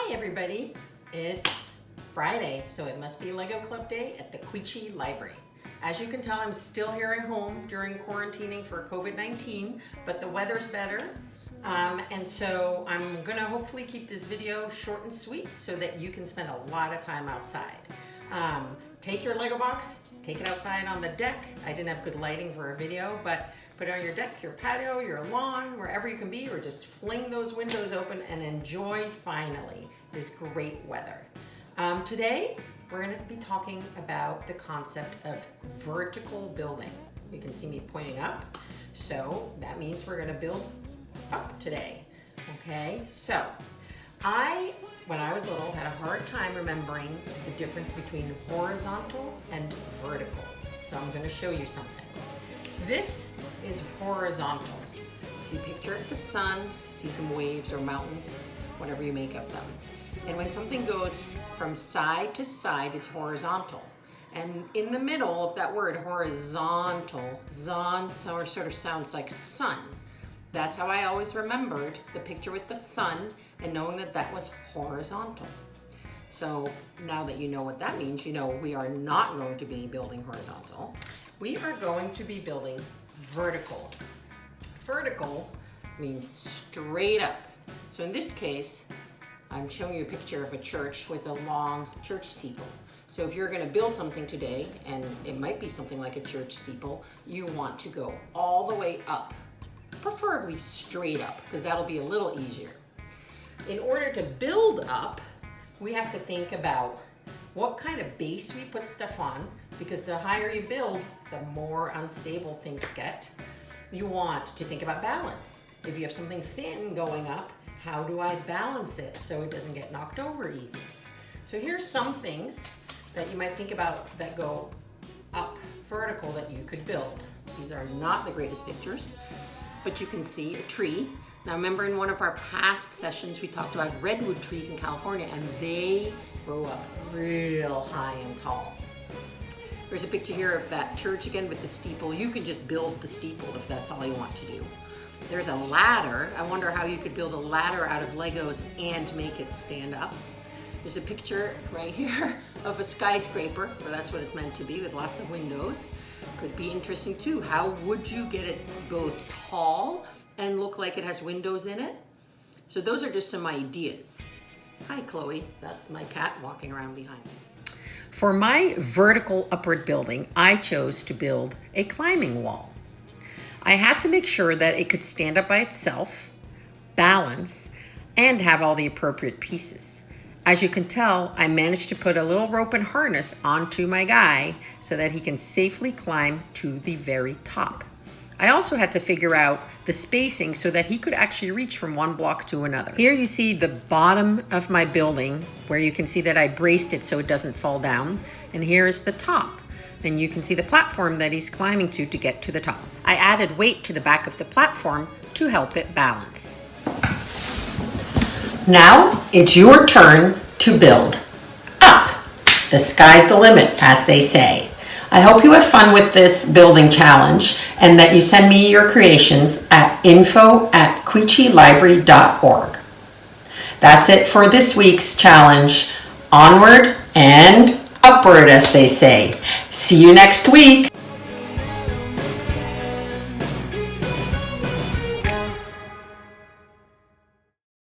Hi everybody, it's Friday, so it must be Lego Club Day at the Quechee Library. As you can tell, I'm still here at home during quarantining for COVID-19, but the weather's better. And so I'm gonna hopefully keep this video short and sweet so that you can spend a lot of time outside. Take your Lego box, take it outside on the deck. I didn't have good lighting for a video, but put it on your deck, your patio, your lawn, wherever you can be, or just fling those windows open and enjoy finally this great weather. Today, we're gonna be talking about the concept of vertical building. You can see me pointing up. So that means we're gonna build up today, okay? So when I was little, had a hard time remembering the difference between horizontal and vertical. So I'm gonna show you something. This is horizontal. See a picture of the sun, see some waves or mountains, whatever you make of them. And when something goes from side to side, it's horizontal. And in the middle of that word, horizontal, zon sort of sounds like sun. That's how I always remembered the picture with the sun and knowing that that was horizontal. So now that you know what that means, you know we are not going to be building horizontal. We are going to be building vertical. Vertical means straight up. So in this case, I'm showing you a picture of a church with a long church steeple. So if you're going to build something today, and it might be something like a church steeple, you want to go all the way up, preferably straight up, because that'll be a little easier. In order to build up, we have to think about what kind of base we put stuff on, because the higher you build, the more unstable things get. You want to think about balance. If you have something thin going up, how do I balance it so it doesn't get knocked over easy? So here's some things that you might think about that go up vertical that you could build. These are not the greatest pictures, but you can see a tree. Now remember, in one of our past sessions we talked about redwood trees in California, and they grow up real high and tall. There's a picture here of that church again with the steeple. You can just build the steeple if that's all you want to do. There's a ladder. I wonder how you could build a ladder out of Legos and make it stand up. There's a picture right here of a skyscraper, or that's what it's meant to be, with lots of windows. Could be interesting too. How would you get it both tall and look like it has windows in it? So those are just some ideas. Hi, Chloe. That's my cat walking around behind me. For my vertical upward building, I chose to build a climbing wall. I had to make sure that it could stand up by itself, balance, and have all the appropriate pieces. As you can tell, I managed to put a little rope and harness onto my guy so that he can safely climb to the very top. I also had to figure out the spacing so that he could actually reach from one block to another. Here you see the bottom of my building, where you can see that I braced it so it doesn't fall down. And here is the top. And you can see the platform that he's climbing to get to the top. I added weight to the back of the platform to help it balance. Now it's your turn to build up. The sky's the limit, as they say. I hope you have fun with this building challenge and that you send me your creations at info@quecheelibrary.org. That's it for this week's challenge. Onward and upward, as they say. See you next week.